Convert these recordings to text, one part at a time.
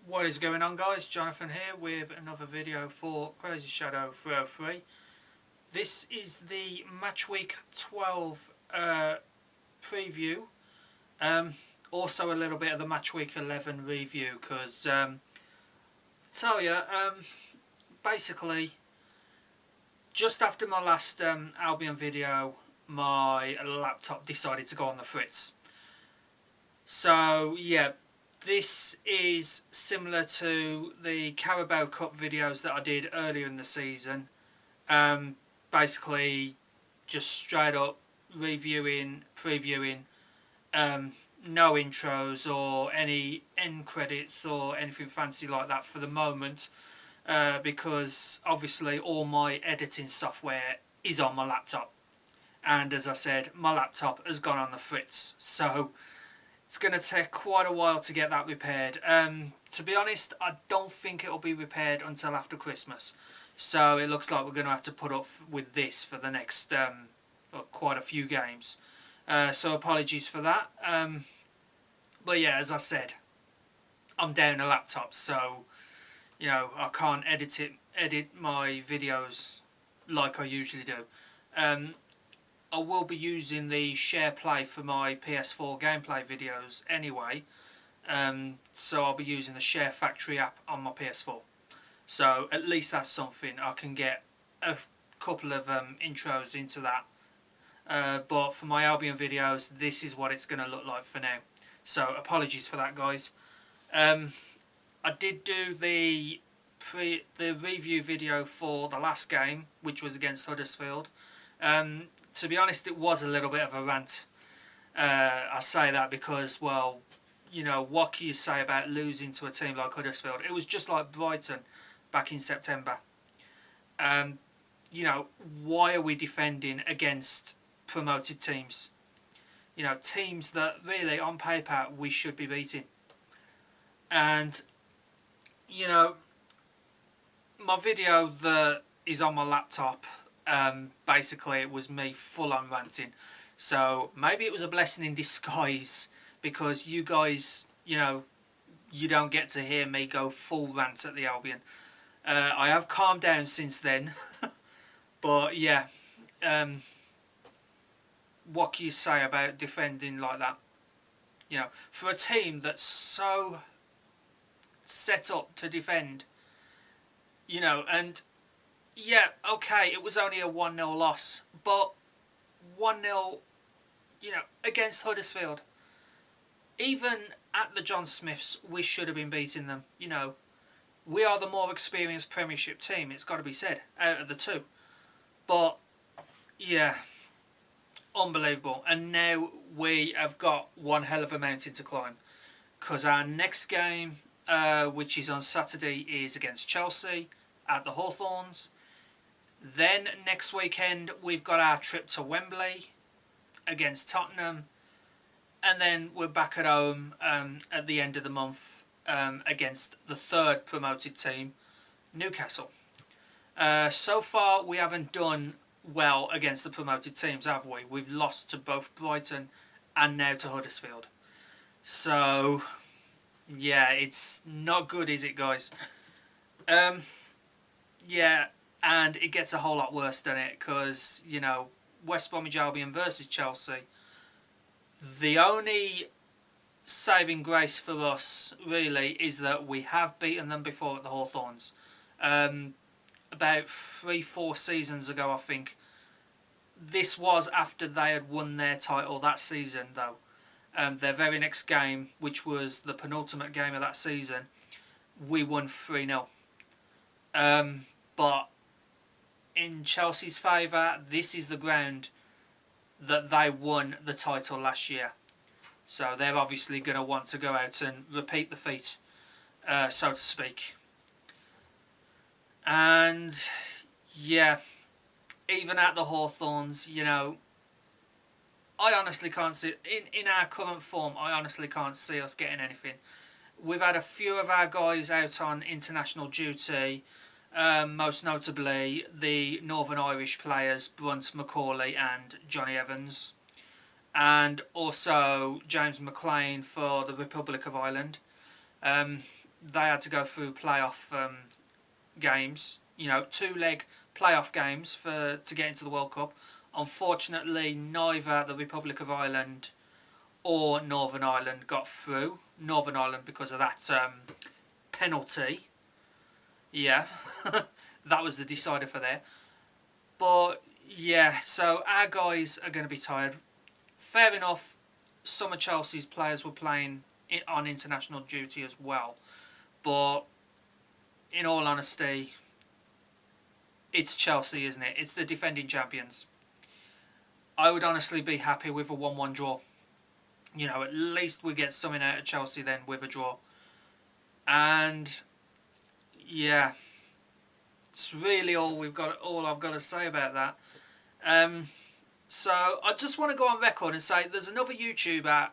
What is going on, guys? Jonathan here with another video for Crazy Shadow 303. This is the Match Week 12 preview. Also a little bit of the Match Week 11 review, because tell you, basically, just after my last Albion video, my laptop decided to go on the fritz. So yeah, this is similar to the Carabao Cup videos that I did earlier in the season. Basically, just straight up reviewing, previewing, no intros or any end credits or anything fancy like that for the moment, because obviously all my editing software is on my laptop, and as I said, my laptop has gone on the fritz, so it's going to take quite a while to get that repaired. To be honest, I don't think it'll be repaired until after Christmas. So it looks like we're going to have to put up with this for the next quite a few games. So apologies for that. But yeah, as I said, I'm down a laptop, so you know I can't edit my videos like I usually do. I will be using the share play for my PS4 gameplay videos anyway, so I'll be using the Share Factory app on my PS4. So at least that's something. I can get a couple of intros into that. But for my Albion videos, this is what it's going to look like for now. So apologies for that, guys. I did do the review video for the last game, which was against Huddersfield. To be honest, it was a little bit of a rant. I say that because, well, you know, what can you say about losing to a team like Huddersfield? It was just like Brighton back in September. You know, why are we defending against promoted teams? You know, teams that really, on paper, we should be beating. And, you know, my video that is on my laptop, basically it was me full on ranting, so maybe it was a blessing in disguise, because you guys, you know, you don't get to hear me go full rant at the Albion. I have calmed down since then. But yeah, what can you say about defending like that? You know, for a team that's so set up to defend, you know, and yeah, okay, it was only a 1-0 loss, but 1-0, you know, against Huddersfield. Even at the John Smiths, we should have been beating them. You know, we are the more experienced Premiership team, it's got to be said, out of the two. But, yeah, unbelievable. And now we have got one hell of a mountain to climb, because our next game, which is on Saturday, is against Chelsea at the Hawthorns. Then next weekend we've got our trip to Wembley against Tottenham, and then we're back at home at the end of the month against the third promoted team, Newcastle. So far we haven't done well against the promoted teams, have we? We've lost to both Brighton and now to Huddersfield. So yeah, it's not good, is it, guys? Yeah. And it gets a whole lot worse, doesn't it? Because, you know, West Bromwich Albion versus Chelsea, the only saving grace for us, really, is that we have beaten them before at the Hawthorns. About 3-4 seasons ago, I think. This was after they had won their title that season, though. Their very next game, which was the penultimate game of that season, we won 3-0. But in Chelsea's favour, this is the ground that they won the title last year. So they're obviously going to want to go out and repeat the feat, so to speak. And yeah, even at the Hawthorns, you know, I honestly can't see, in our current form, I honestly can't see us getting anything. We've had a few of our guys out on international duty. Most notably the Northern Irish players Brunt, Macaulay and Johnny Evans, and also James McLean for the Republic of Ireland. they had to go through playoff games, 2-leg playoff games to get into the World Cup. Unfortunately, neither the Republic of Ireland or Northern Ireland got through. Northern Ireland because of that penalty. Yeah, that was the decider for there. But yeah, so our guys are going to be tired. Fair enough, some of Chelsea's players were playing on international duty as well. But in all honesty, it's Chelsea, isn't it? It's the defending champions. I would honestly be happy with a 1-1 draw. At least we get something out of Chelsea then with a draw. And yeah, it's really all I've got to say about that. So I just want to go on record and say there's another YouTuber,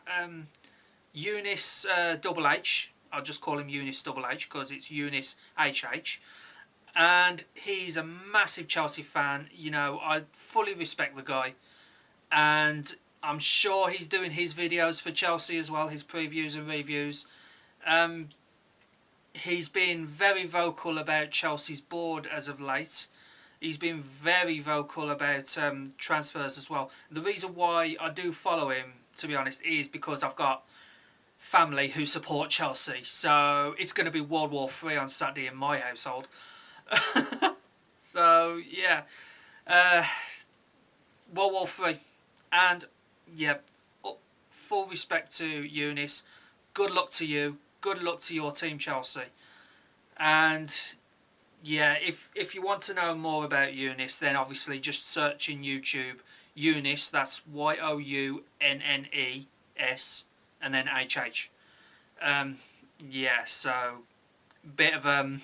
Eunice Double H. I'll just call him Eunice Double H because it's Eunice HH. And he's a massive Chelsea fan. I fully respect the guy. And I'm sure he's doing his videos for Chelsea as well, his previews and reviews. He's been very vocal about Chelsea's board as of late. He's been very vocal about transfers as well. The reason why I do follow him, to be honest, is because I've got family who support Chelsea. So it's going to be World War III on Saturday in my household. So yeah, World War III. And yeah, full respect to Eunice. Good luck to you. Good luck to your team, Chelsea. And yeah, if you want to know more about Eunice, then obviously just search in YouTube Eunice. That's YOUNNES and then HH. Yeah, so bit of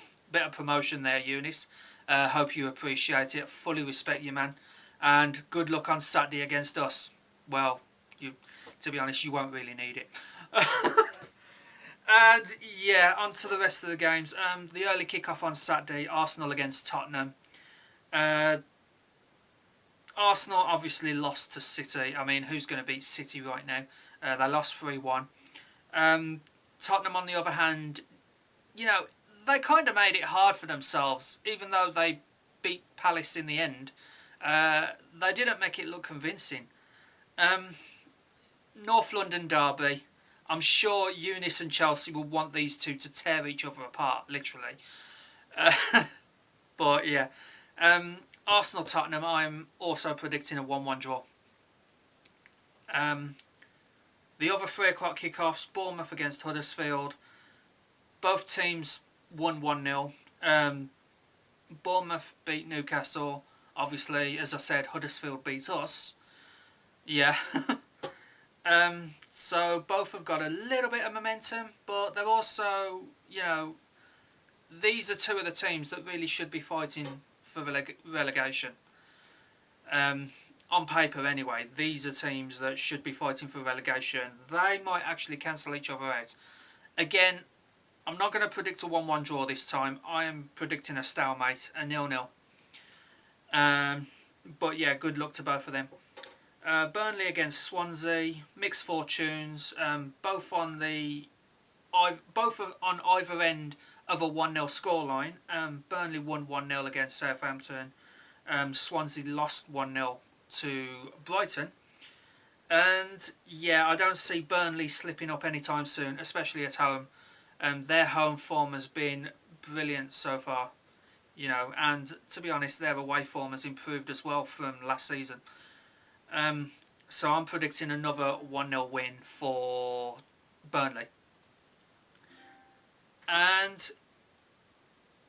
promotion there, Eunice. Hope you appreciate it. Fully respect you, man. And good luck on Saturday against us. Well, to be honest, you won't really need it. And yeah, on to the rest of the games. The early kick-off on Saturday, Arsenal against Tottenham. Arsenal obviously lost to City. I mean, who's going to beat City right now? They lost 3-1. Tottenham, on the other hand, they kind of made it hard for themselves. Even though they beat Palace in the end, they didn't make it look convincing. North London derby. I'm sure Eunice and Chelsea will want these two to tear each other apart, literally. But yeah, Arsenal-Tottenham, I'm also predicting a 1-1 draw. The other 3 o'clock kickoffs, Bournemouth against Huddersfield. Both teams won 1-0. Bournemouth beat Newcastle. Obviously, as I said, Huddersfield beat us. Yeah. So both have got a little bit of momentum, but they're also, these are two of the teams that really should be fighting for relegation. On paper anyway, these are teams that should be fighting for relegation. They might actually cancel each other out. Again, I'm not going to predict a 1-1 draw this time. I am predicting a stalemate, a 0-0. But yeah, good luck to both of them. Burnley against Swansea, mixed fortunes. Both on either end of a 1-0 scoreline. Burnley won 1-0 against Southampton. Swansea lost 1-0 to Brighton. And yeah, I don't see Burnley slipping up anytime soon, especially at home. Their home form has been brilliant so far. And to be honest, their away form has improved as well from last season. So I'm predicting another 1-0 win for Burnley. And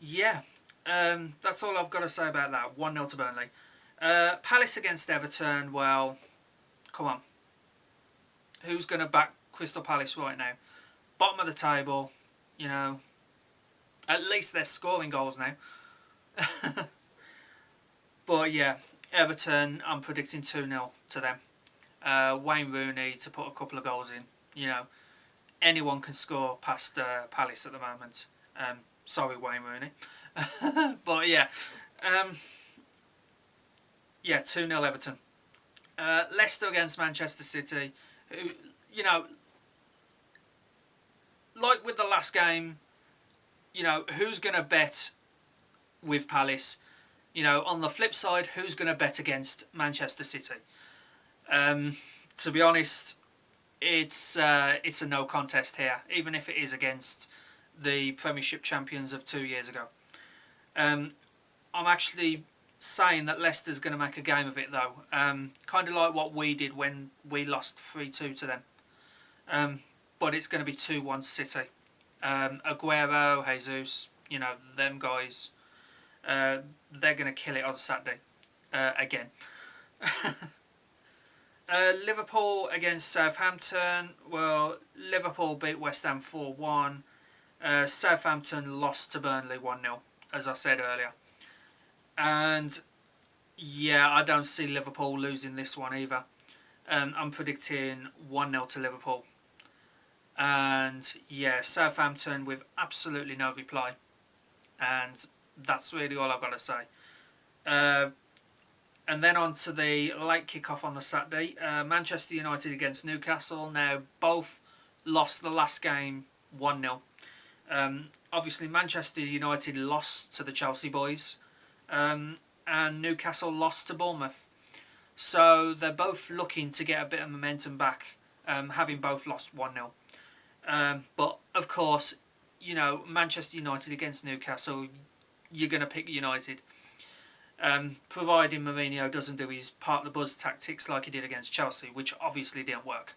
yeah, that's all I've got to say about that. 1-0 to Burnley. Palace against Everton, well, come on. Who's going to back Crystal Palace right now? Bottom of the table, at least they're scoring goals now. But yeah, Everton, I'm predicting 2-0 to them. Wayne Rooney to put a couple of goals in. Anyone can score past Palace at the moment. Sorry, Wayne Rooney. But yeah. Yeah, 2-0 Everton. Leicester against Manchester City. Who, like with the last game, you know, who's going to bet with Palace? You know, on the flip side, who's going to bet against Manchester City? To be honest, it's a no contest here, even if it is against the Premiership champions of 2 years ago. I'm actually saying that Leicester's going to make a game of it, though. Kind of like what we did when we lost 3-2 to them. But it's going to be 2-1 City. Aguero, Jesus, you know, them guys, they're going to kill it on Saturday again. Liverpool against Southampton. Well, Liverpool beat West Ham 4-1. Southampton lost to Burnley 1-0, as I said earlier. And yeah, I don't see Liverpool losing this one either. I'm predicting 1-0 to Liverpool. And yeah, Southampton with absolutely no reply. And that's really all I've got to say. And then on to the late kick-off on the Saturday. Manchester United against Newcastle. Now, both lost the last game 1-0. Obviously, Manchester United lost to the Chelsea boys. And Newcastle lost to Bournemouth. So they're both looking to get a bit of momentum back, having both lost 1-0. But, of course, you know, Manchester United against Newcastle, you're going to pick United. Providing Mourinho doesn't do his part of the buzz tactics like he did against Chelsea, which obviously didn't work.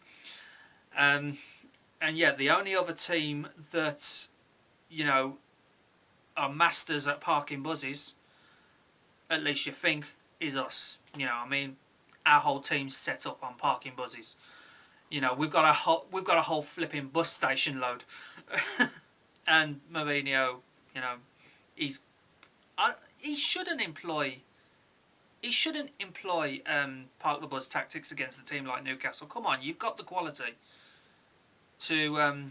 And yeah, the only other team that, you know, are masters at parking buzzes, at least you think, is us. You know, I mean, our whole team's set up on parking buzzes. You know, we've got a whole flipping bus station load, and Mourinho, you know, he shouldn't employ park the bus tactics against a team like Newcastle. Come on, you've got the quality to